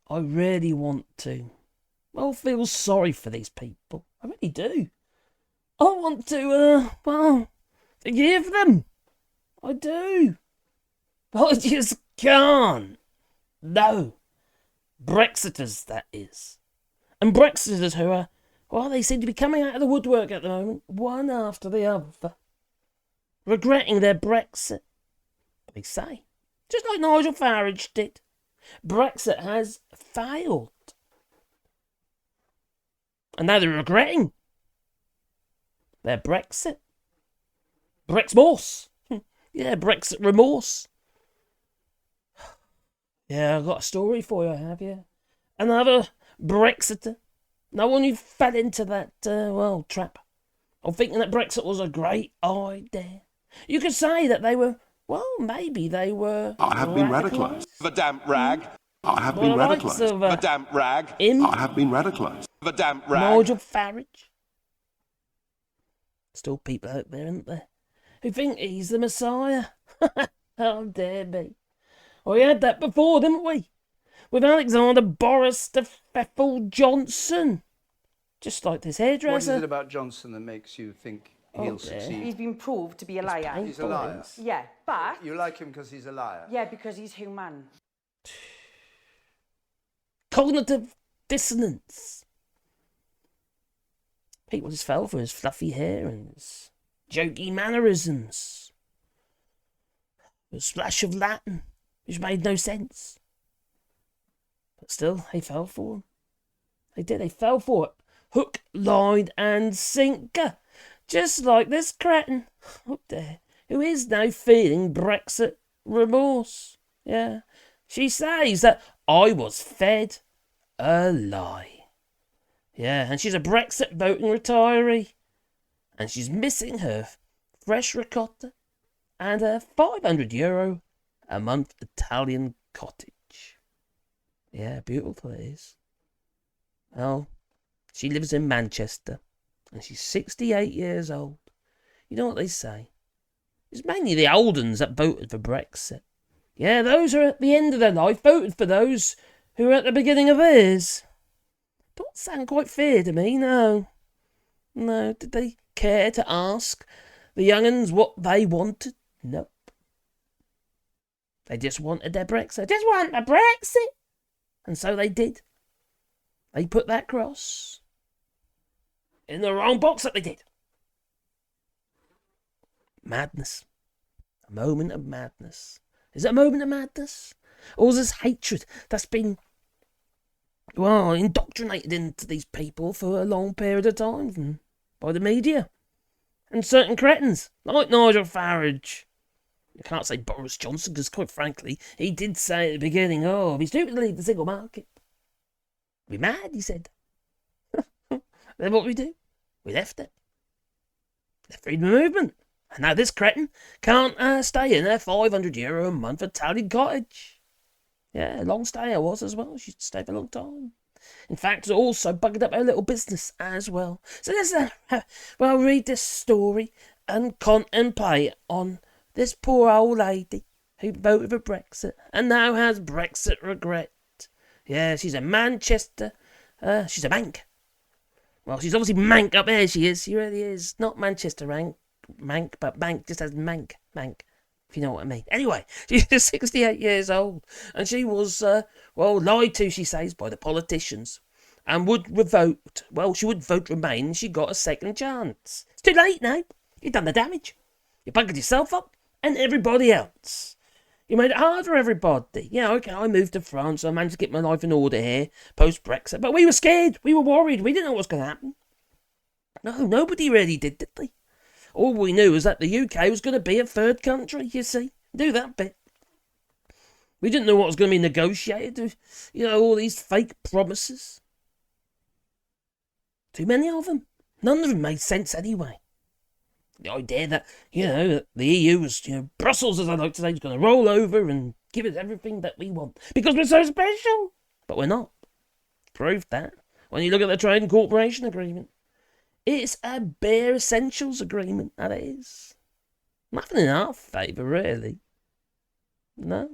I really want to. I feel sorry for these people. I really do. I want to, forgive them. I do. But I just can't. No. Brexiters, that is. And Brexiters who are, they seem to be coming out of the woodwork at the moment, one after the other. Regretting their Brexit. They say. Just like Nigel Farage did. Brexit has failed. And now they're regretting their Brexit. Brexmorse. Yeah, Brexit remorse. Yeah, I've got a story for you, I have, yeah. Another Brexiter. No one who fell into that, trap of thinking that Brexit was a great idea. You could say that they were, maybe they were I have been radicalised. The damp rag. I have been radicalised. The damp rag. I have been radicalised. The damp rag. Nigel Farage. Still people out there, aren't there, who think he's the Messiah. How dare me. We had that before, didn't we? With Alexander Boris de Pfeffel Johnson. Just like this hairdresser. What is it about Johnson that makes you think he'll succeed? He's been proved to be a liar. He's a liar? Yeah, but... You like him because he's a liar? Yeah, because he's human. Cognitive dissonance. People just fell for his fluffy hair and his jokey mannerisms. A splash of Latin, which made no sense. But still, they fell for him. They did, they fell for it. Hook, line and sinker. Just like this cretin up there, who is now feeling Brexit remorse. Yeah. She says that I was fed a lie. Yeah, and she's a Brexit-voting retiree. And she's missing her fresh ricotta and her €500 a month Italian cottage. Yeah, beautiful it is. Well, she lives in Manchester, and she's 68 years old. You know what they say? It's mainly the old uns that voted for Brexit. Yeah, those who are at the end of their life voted for those who were at the beginning of theirs. Don't sound quite fair to me, no. No, did they care to ask the young uns what they wanted? Nope. They just wanted their Brexit. Just want a Brexit. And so they did. They put that cross in the wrong box that they did. Madness. A moment of madness. Is it a moment of madness? Or is this hatred that's been, indoctrinated into these people for a long period of time by the media? And certain cretins, like Nigel Farage. You can't say Boris Johnson, because quite frankly, he did say at the beginning, it'd be stupid to leave the single market. Be mad, he said. Then what we do? We left it. The freedom of movement. And now this cretin can't stay in her €500 a month Italian cottage. Yeah, long stay I was as well. She'd stay for a long time. In fact, it also buggered up her little business as well. So let's, read this story and contemplate on this poor old lady who voted for Brexit and now has Brexit regret. Yeah, she's a Manchester. She's a mank. Well, she's obviously mank up there, she is. She really is. Not Manchester mank, but mank just as mank. If you know what I mean. Anyway, she's 68 years old. And she was, lied to, she says, by the politicians. And would vote. Well, she would vote Remain and she got a second chance. It's too late now. You've done the damage. You bunkered yourself up and everybody else. You made it hard for everybody. Yeah, okay, I moved to France. I managed to get my life in order here, post-Brexit. But we were scared. We were worried. We didn't know what was going to happen. No, nobody really did they? All we knew was that the UK was going to be a third country, you see. Do that bit. We didn't know what was going to be negotiated. All these fake promises. Too many of them. None of them made sense anyway. The idea that, that the EU was, Brussels, as I like to say, is going to roll over and give us everything that we want. Because we're so special. But we're not. Proved that when you look at the Trade and Cooperation Agreement. It's a bare essentials agreement, that is. Nothing in our favour, really. No?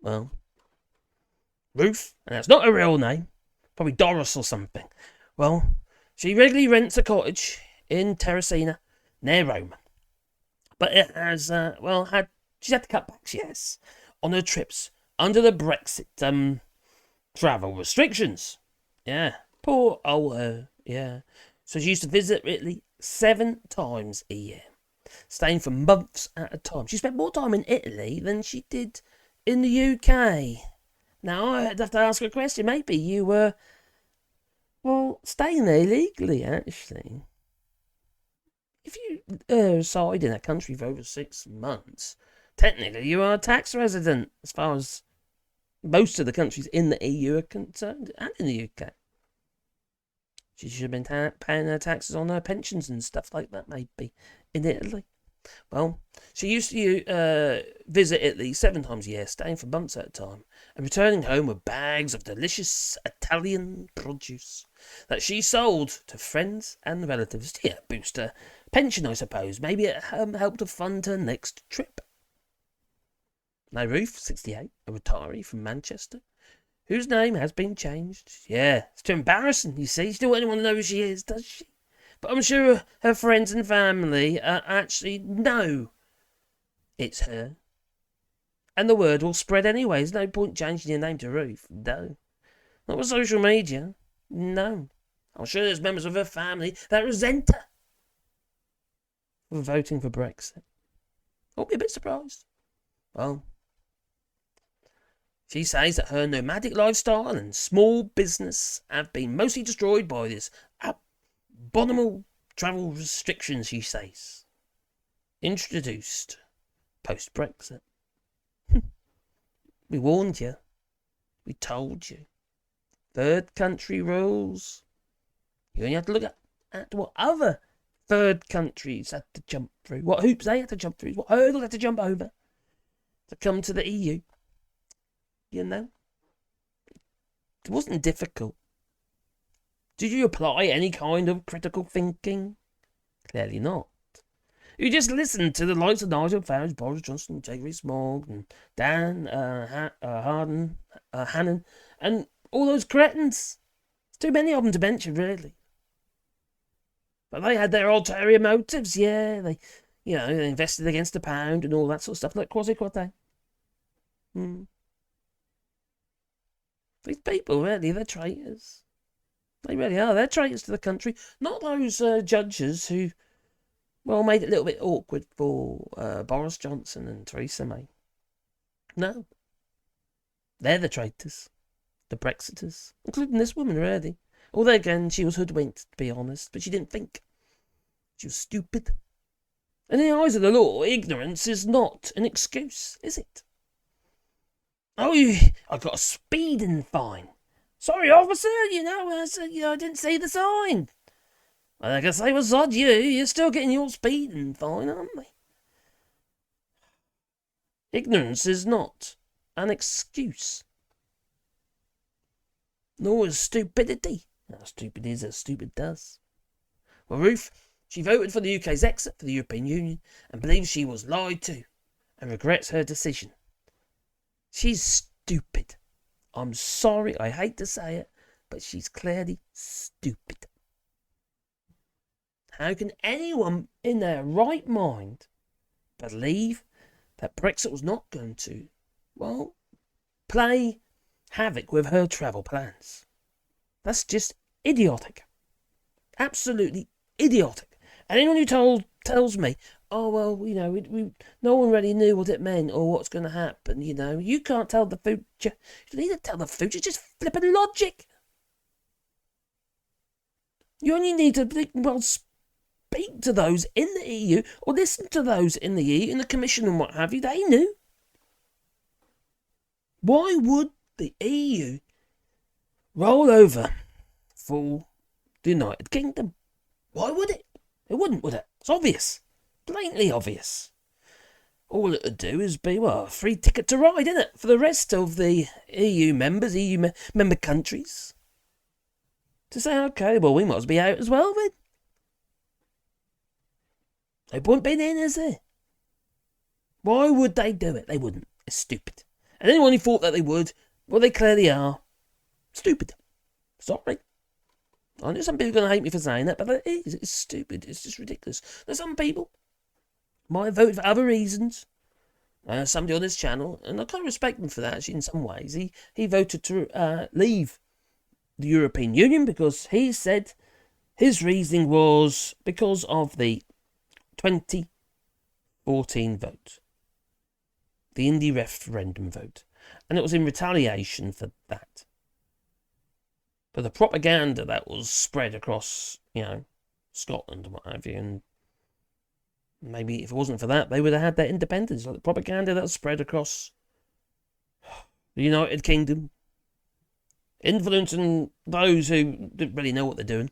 Well, Ruth, and that's not her real name, probably Doris or something. Well, she regularly rents a cottage in Terracina, near Rome. But it has, she's had to cut back, yes, on her trips under the Brexit, travel restrictions. Yeah, poor old her, yeah. So she used to visit Italy 7 times a year, staying for months at a time. She spent more time in Italy than she did in the UK. Now, I'd have to ask her a question. Maybe you were, staying there illegally, actually. If you reside in a country for over 6 months, technically you are a tax resident, as far as most of the countries in the EU are concerned, and in the UK. She should have been paying her taxes on her pensions and stuff like that, maybe, in Italy. Well, she used to visit Italy 7 times a year, staying for months at a time, and returning home with bags of delicious Italian produce that she sold to friends and relatives to boost her pension, I suppose. Maybe it helped to fund her next trip. Now Ruth, 68, a retiree from Manchester, whose name has been changed. Yeah, it's too embarrassing, you see. She don't want anyone to know who she is, does she? But I'm sure her friends and family actually know it's her. And the word will spread anyway. There's no point changing your name to Ruth. No. Not with social media. No. I'm sure there's members of her family that resent her for voting for Brexit. I'll be a bit surprised. Well, she says that her nomadic lifestyle and small business have been mostly destroyed by this abominable travel restrictions, she says, introduced post-Brexit. We warned you. We told you. Third country rules. You only have to look at what other third countries had to jump through, what hoops they had to jump through, what hurdles they had to jump over to come to the EU. You know? It wasn't difficult. Did you apply any kind of critical thinking? Clearly not. You just listened to the likes of Nigel Farage, Boris Johnson, J. Rees-Mogg, and Dan Hannan, and all those cretins. There's too many of them to mention, really. But they had their ulterior motives, yeah. They invested against the pound and all that sort of stuff, like quasi-quate. These people, really, they're traitors. They really are. They're traitors to the country. Not those judges who, made it a little bit awkward for Boris Johnson and Theresa May. No. They're the traitors. The Brexiters. Including this woman, really. Although, again, she was hoodwinked, to be honest. But she didn't think. She was stupid. And in the eyes of the law, ignorance is not an excuse, is it? Oh, I got a speeding fine. Sorry, officer, I didn't see the sign. Well, I guess they was odd you're still getting your speeding fine, aren't they? Ignorance is not an excuse. Nor is stupidity. Now, stupid is as stupid does. Well, Ruth, she voted for the UK's exit for the European Union and believes she was lied to and regrets her decision. She's stupid. I'm sorry, I hate to say it, but she's clearly stupid. How can anyone in their right mind believe that Brexit was not going to, play havoc with her travel plans? That's just idiotic. Absolutely idiotic. And anyone who tells me, no one really knew what it meant or what's going to happen, you can't tell the future. You don't need to tell the future, just flipping logic. You only need to, speak to those in the EU or listen to those in the EU, in the Commission and what have you. They knew. Why would the EU roll over for the United Kingdom? Why would it? It wouldn't, would it? It's obvious. Blatantly obvious. All it would do is be, a free ticket to ride, isn't it? For the rest of the EU members, member countries. To say, okay, we might as well be out as well, then. No point being in, is there? Why would they do it? They wouldn't. It's stupid. And anyone who thought that they would, Well, they clearly are. Stupid. Sorry. I know some people are going to hate me for saying that, but it is. It's stupid. It's just ridiculous. There's some people might vote for other reasons. Somebody on this channel, and I kind of respect him for that, actually, in some ways. He voted to leave the European Union because he said his reasoning was because of the 2014 vote. The Indie referendum vote. And it was in retaliation for that. For the propaganda that was spread across, Scotland and what have you. And maybe if it wasn't for that, they would have had their independence. Like the propaganda that was spread across the United Kingdom. Influencing those who didn't really know what they're doing.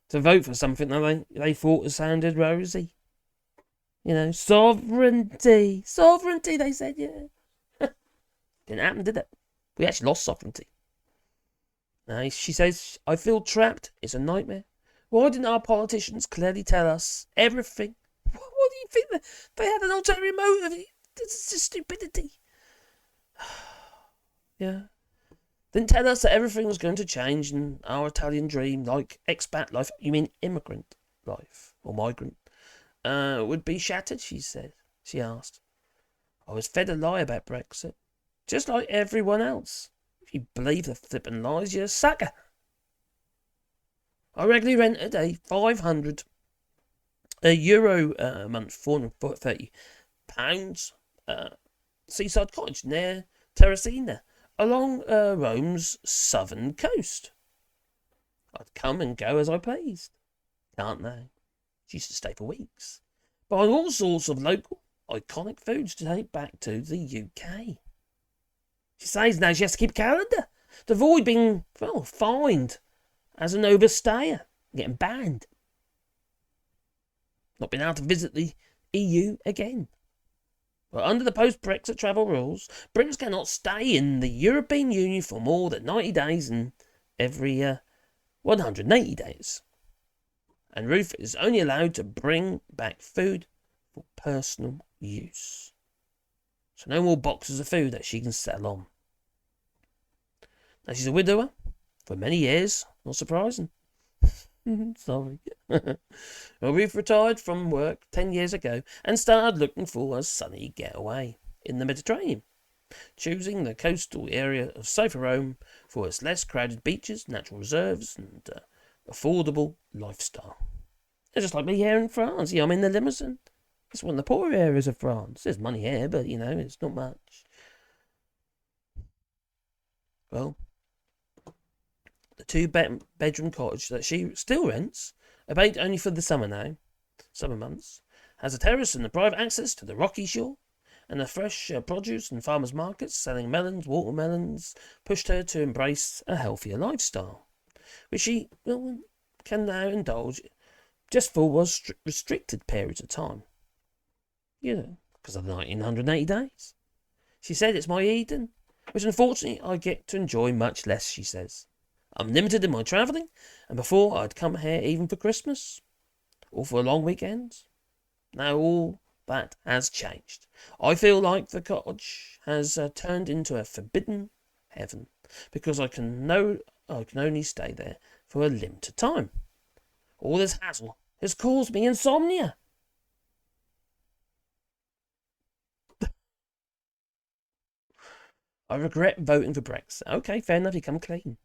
To vote for something that they thought sounded rosy. Sovereignty. Sovereignty, they said, yeah. Didn't happen, did it? We actually lost sovereignty. She says, I feel trapped. It's a nightmare. Why didn't our politicians clearly tell us everything? What do you think? They had an ulterior motive. This is stupidity. Yeah. Didn't tell us that everything was going to change in our Italian dream, like expat life. You mean immigrant life, or migrant? Would be shattered, she said. She asked. I was fed a lie about Brexit. Just like everyone else. If you believe the flippin' lies, you're a sucker. I regularly rented a €500 a month, £430 seaside cottage near Terracina, along Rome's southern coast. I'd come and go as I pleased. Can't they? She used to stay for weeks. Buying all sorts of local, iconic foods to take back to the UK. She says now she has to keep a calendar to avoid being, fined as an overstayer, getting banned. Not being able to visit the EU again. But under the post-Brexit travel rules, Britons cannot stay in the European Union for more than 90 days in every 180 days. And Ruth is only allowed to bring back food for personal use. So no more boxes of food that she can sell on. Now she's a widower for many years. Not surprising. Sorry. Ruth retired from work 10 years ago and started looking for a sunny getaway in the Mediterranean, choosing the coastal area of South Rome for its less crowded beaches, natural reserves, and affordable lifestyle. It's just like me here in France. I'm in the Limousin. It's one of the poorer areas of France. There's money here, but, it's not much. Well, the two-bedroom cottage that she still rents, albeit only for the summer months, has a terrace and a private access to the rocky shore, and the fresh produce and farmers' markets selling melons, watermelons, pushed her to embrace a healthier lifestyle, which she can now indulge just for restricted periods of time. Because of the 1980 days. She said it's my Eden, which unfortunately I get to enjoy much less, she says. I'm limited in my travelling, and before I'd come here even for Christmas, or for a long weekend. Now all that has changed. I feel like the cottage has turned into a forbidden heaven, because I can only stay there for a limited time. All this hassle has caused me insomnia. I regret voting for Brexit. Okay, fair enough, you come clean.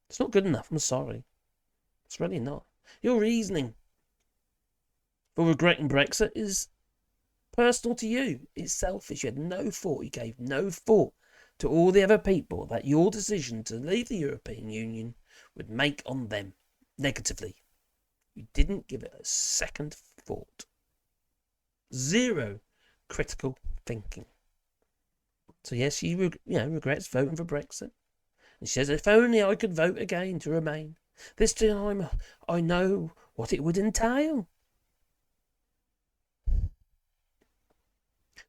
It's not good enough, I'm sorry. It's really not. Your reasoning for regretting Brexit is personal to you. It's selfish. You had no thought. You gave no thought to all the other people that your decision to leave the European Union would make on them negatively. You didn't give it a second thought. Zero critical thinking. So yes, she regrets voting for Brexit. And she says, if only I could vote again to remain. This time I know what it would entail.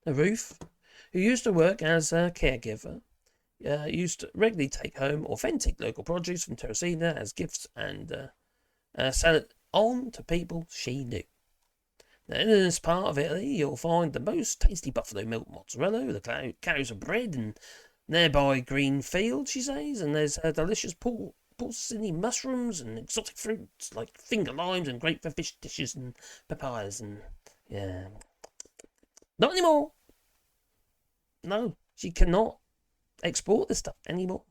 Now, Ruth, who used to work as a caregiver, used to regularly take home authentic local produce from Terracina as gifts and sell it on to people she knew. Now, in this part of Italy, you'll find the most tasty buffalo milk mozzarella, the cows of bread, and Nearby green field, she says, and there's delicious porcini mushrooms and exotic fruits like finger limes and great for fish dishes and papayas and yeah. Not anymore. No, she cannot export this stuff anymore.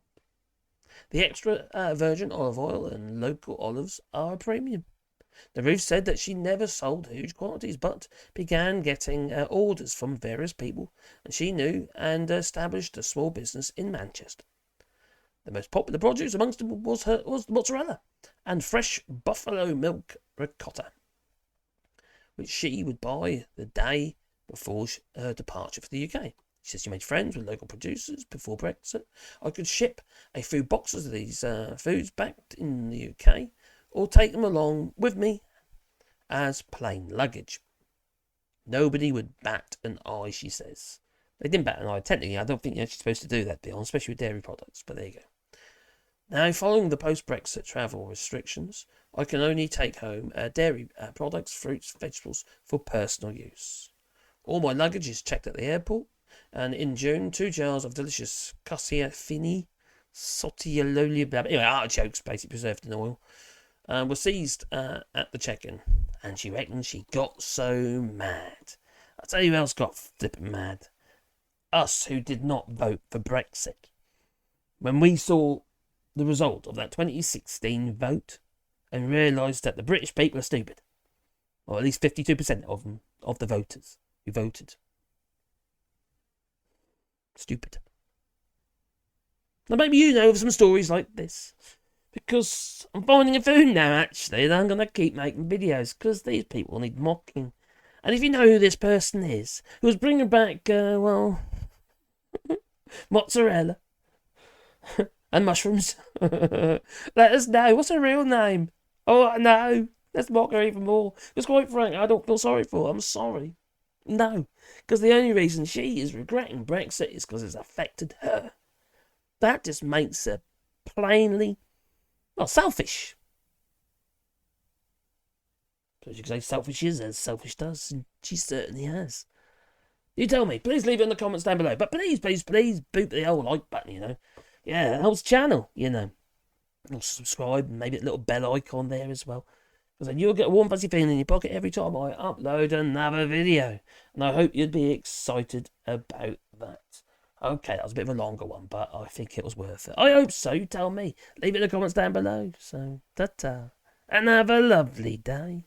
The extra virgin olive oil and local olives are a premium. The Ruth said that she never sold huge quantities, but began getting orders from various people, and she knew and established a small business in Manchester. The most popular produce amongst them was mozzarella and fresh buffalo milk ricotta, which she would buy the day before her departure for the UK. She says she made friends with local producers before Brexit. I could ship a few boxes of these foods back in the UK or take them along with me as plain luggage. Nobody would bat an eye, she says. They didn't bat an eye. Technically, I don't think you're actually supposed to do that, Dion, especially with dairy products, but there you go. Now, following the post-Brexit travel restrictions, I can only take home dairy products, fruits, vegetables for personal use. All my luggage is checked at the airport, and in June, 2 jars of delicious cassia fini, sotiololi, anyway, artichokes, basically preserved in oil, were seized at the check-in, and she reckons she got so mad. I'll tell you who else got flippin' mad. Us who did not vote for Brexit. When we saw the result of that 2016 vote and realised that the British people are stupid, or at least 52% of them, of the voters who voted. Stupid. Now maybe you know of some stories like this. Because I'm finding a food now, actually, that I'm going to keep making videos, because these people need mocking. And if you know who this person is, who's bringing back, mozzarella and mushrooms, let us know. What's her real name? Oh, no. Let's mock her even more. Because quite frankly, I don't feel sorry for her. I'm sorry. No. Because the only reason she is regretting Brexit is because it's affected her. That just makes her plainly... well, selfish. So you can say selfish is as selfish does, and she certainly has. You tell me. Please leave it in the comments down below. But please boot the old like button, you know. Yeah, that helps the channel, you know. And subscribe, and maybe a little bell icon there as well. Because then you'll get a warm fuzzy feeling in your pocket every time I upload another video. And I hope you'd be excited about that. Okay, that was a bit of a longer one, but I think it was worth it. I hope so, you tell me. Leave it in the comments down below. So, ta-ta. And have a lovely day.